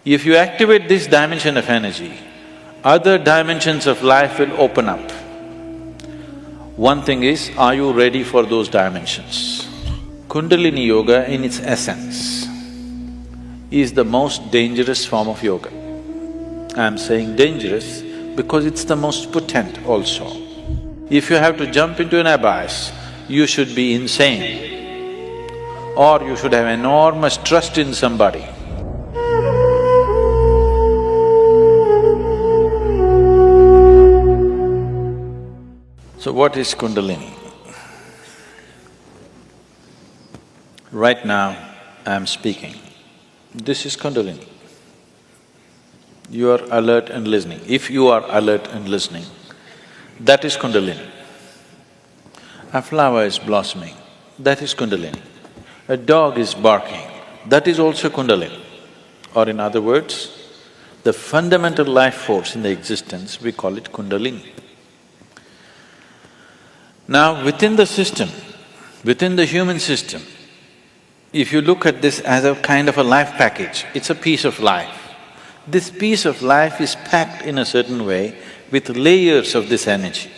If you activate this dimension of energy, other dimensions of life will open up. One thing is, are you ready for those dimensions? Kundalini Yoga in its essence is the most dangerous form of yoga. I'm saying dangerous because it's the most potent also. If you have to jump into an abyss, you should be insane or you should have enormous trust in somebody. So what is Kundalini? Right now, I'm speaking. This is Kundalini. You are alert and listening. If you are alert and listening, that is Kundalini. A flower is blossoming, that is Kundalini. A dog is barking, that is also Kundalini. Or in other words, the fundamental life force in the existence, we call it Kundalini. Now, within the system, within the human system, if you look at this as a kind of a life package, it's a piece of life. This piece of life is packed in a certain way with layers of this energy.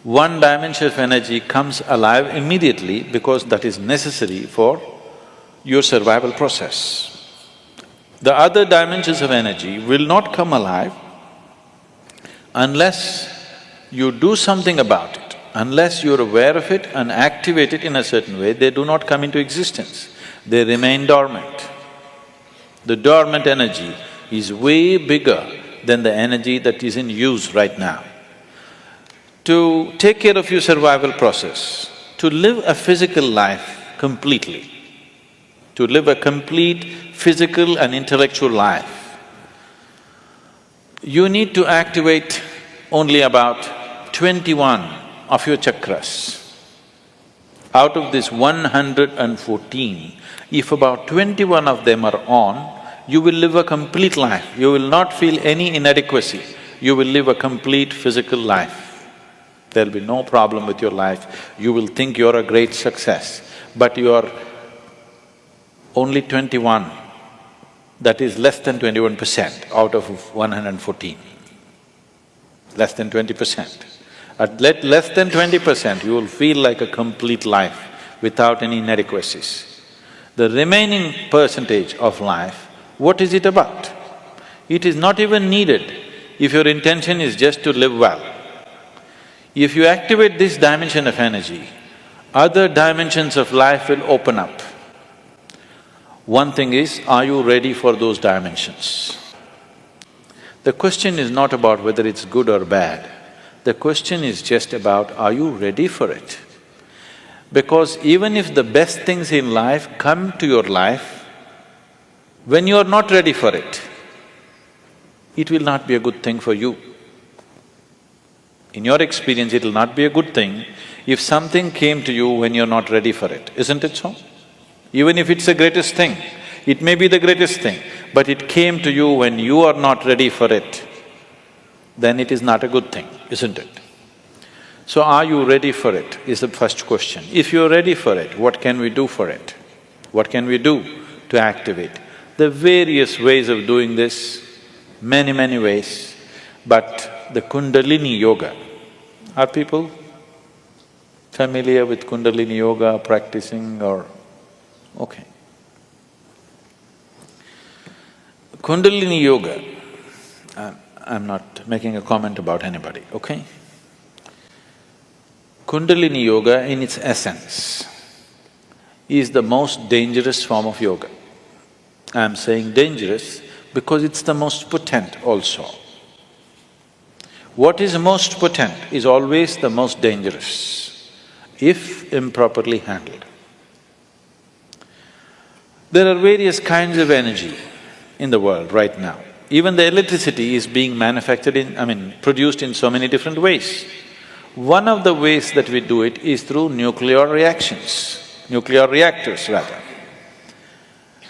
One dimension of energy comes alive immediately because that is necessary for your survival process. The other dimensions of energy will not come alive unless you do something about it. Unless you're aware of it and activate it in a certain way, they do not come into existence, they remain dormant. The dormant energy is way bigger than the energy that is in use right now. To take care of your survival process, to live a physical life completely, to live a complete physical and intellectual life, you need to activate only about 21 of your chakras. Out of this 114, if about 21 of them are on, you will live a complete life. You will not feel any inadequacy. You will live a complete physical life. There'll be no problem with your life. You will think you're a great success, but you're only 21. That is less than 21% out of 114. Less than 20%. At less than 20%, you will feel like a complete life without any inadequacies. The remaining percentage of life, what is it about? It is not even needed if your intention is just to live well. If you activate this dimension of energy, other dimensions of life will open up. One thing is, are you ready for those dimensions? The question is not about whether it's good or bad. The question is just about, are you ready for it? Because even if the best things in life come to your life, when you are not ready for it, it will not be a good thing for you. In your experience, it will not be a good thing if something came to you when you're not ready for it, isn't it so? Even if it's the greatest thing, it may be the greatest thing, but it came to you when you are not ready for it, then it is not a good thing, isn't it? So are you ready for it is the first question. If you're ready for it, what can we do for it? What can we do to activate? There are various ways of doing this, many ways, but the Kundalini Yoga, are people familiar with Kundalini Yoga, practicing or… okay. Kundalini Yoga, I'm not making a comment about anybody, okay? Kundalini Yoga in its essence is the most dangerous form of yoga. I'm saying dangerous because it's the most potent also. What is most potent is always the most dangerous, if improperly handled. There are various kinds of energy in the world right now. Even the electricity is being produced in so many different ways. One of the ways that we do it is through nuclear reactions, nuclear reactors rather.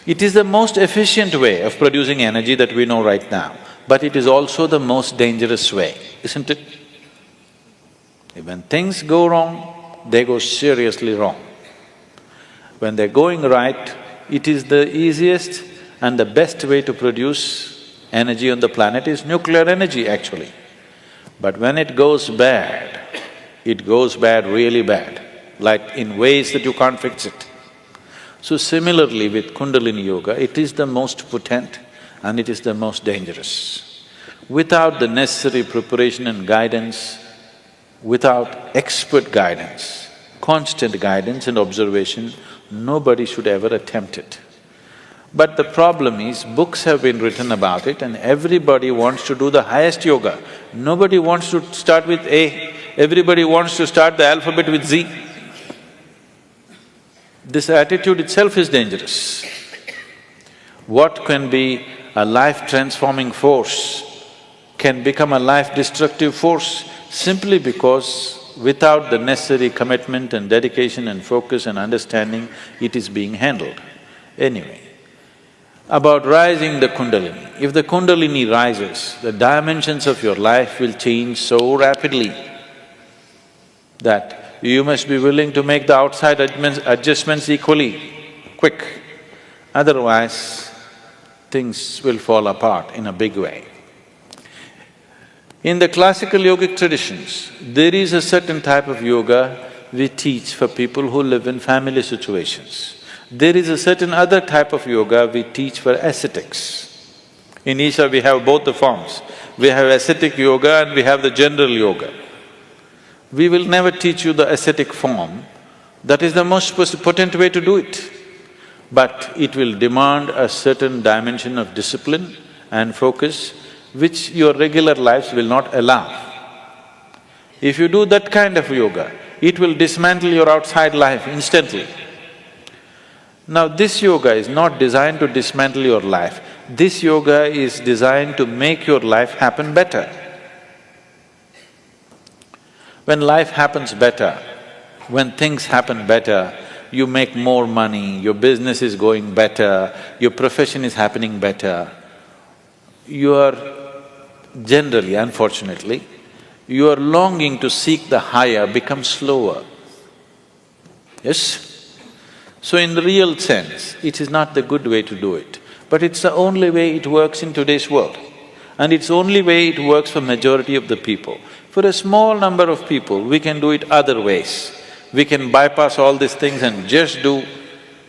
It is the most efficient way of producing energy that we know right now, but it is also the most dangerous way, isn't it? When things go wrong, they go seriously wrong. When they're going right, it is the easiest And the best way to produce energy on the planet is nuclear energy actually. But when it goes bad really bad, like in ways that you can't fix it. So similarly with Kundalini Yoga, it is the most potent and it is the most dangerous. Without the necessary preparation and guidance, without expert guidance, constant guidance and observation, nobody should ever attempt it. But the problem is, books have been written about it and everybody wants to do the highest yoga. Nobody wants to start with A, everybody wants to start the alphabet with Z. This attitude itself is dangerous. What can be a life-transforming force can become a life-destructive force simply because without the necessary commitment and dedication and focus and understanding, it is being handled. Anyway, about rising the Kundalini. If the Kundalini rises, the dimensions of your life will change so rapidly that you must be willing to make the outside adjustments equally quick. Otherwise, things will fall apart in a big way. In the classical yogic traditions, there is a certain type of yoga we teach for people who live in family situations. There is a certain other type of yoga we teach for ascetics. In Isha we have both the forms. We have ascetic yoga and we have the general yoga. We will never teach you the ascetic form, that is the most potent way to do it. But it will demand a certain dimension of discipline and focus which your regular lives will not allow. If you do that kind of yoga, it will dismantle your outside life instantly. Now this yoga is not designed to dismantle your life, this yoga is designed to make your life happen better. When life happens better, when things happen better, you make more money, your business is going better, your profession is happening better, your generally, unfortunately, your longing to seek the higher becomes slower. Yes? So in the real sense, it is not the good way to do it, but it's the only way it works in today's world. And it's the only way it works for majority of the people. For a small number of people, we can do it other ways. We can bypass all these things and just do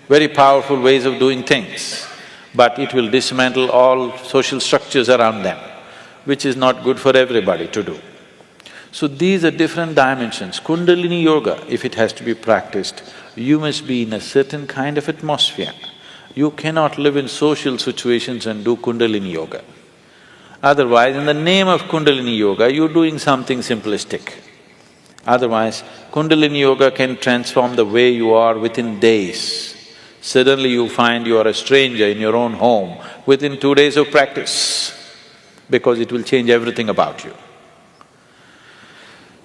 very powerful ways of doing things, but it will dismantle all social structures around them, which is not good for everybody to do. So these are different dimensions. Kundalini Yoga, if it has to be practiced, you must be in a certain kind of atmosphere. You cannot live in social situations and do Kundalini Yoga. Otherwise, in the name of Kundalini Yoga, you're doing something simplistic. Otherwise, Kundalini Yoga can transform the way you are within days. Suddenly you find you are a stranger in your own home within 2 days of practice, because it will change everything about you.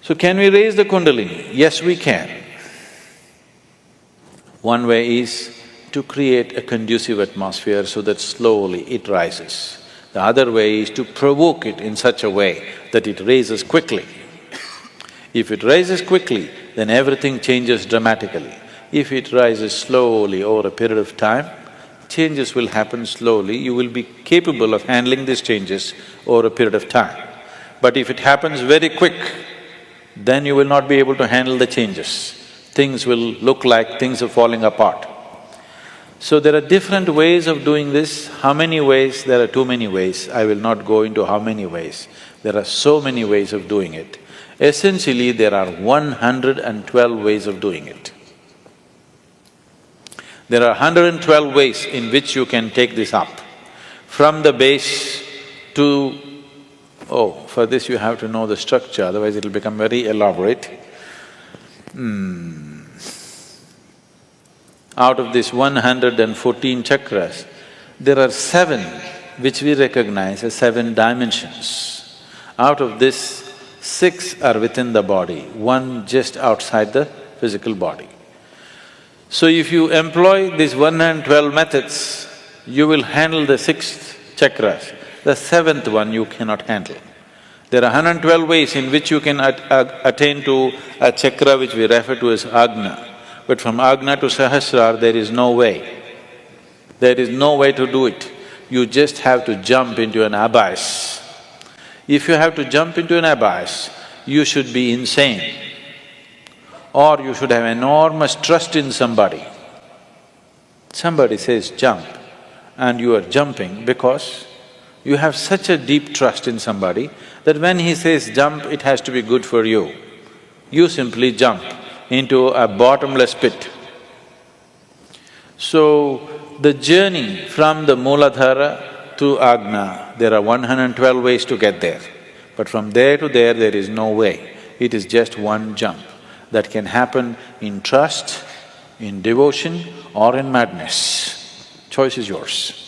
So can we raise the Kundalini? Yes, we can. One way is to create a conducive atmosphere so that slowly it rises. The other way is to provoke it in such a way that it raises quickly. If it rises quickly, then everything changes dramatically. If it rises slowly over a period of time, changes will happen slowly, you will be capable of handling these changes over a period of time. But if it happens very quick, then you will not be able to handle the changes. Things will look like things are falling apart. So there are different ways of doing this. How many ways? There are too many ways. I will not go into how many ways. There are so many ways of doing it. Essentially, there are 112 ways of doing it. There are 112 ways in which you can take this up. From the base to… for this you have to know the structure, otherwise it'll become very elaborate. Out of these 114 chakras, there are 7 which we recognize as 7 dimensions. Out of this, 6 are within the body, 1 just outside the physical body. So if you employ these 112 methods, you will handle the 6th chakras. The 7th one you cannot handle. There are 112 ways in which you can attain to a chakra which we refer to as Agna. But from Agna to Sahasrara, there is no way. There is no way to do it. you just have to jump into an abyss. If you have to jump into an abyss, you should be insane, or you should have enormous trust in somebody. Somebody says jump, and you are jumping because you have such a deep trust in somebody that when he says jump, it has to be good for you. You simply jump into a bottomless pit. So, the journey from the Mooladhara to Ajna, there are 112 ways to get there. But from there to there is no way. It is just one jump that can happen in trust, in devotion or in madness. Choice is yours.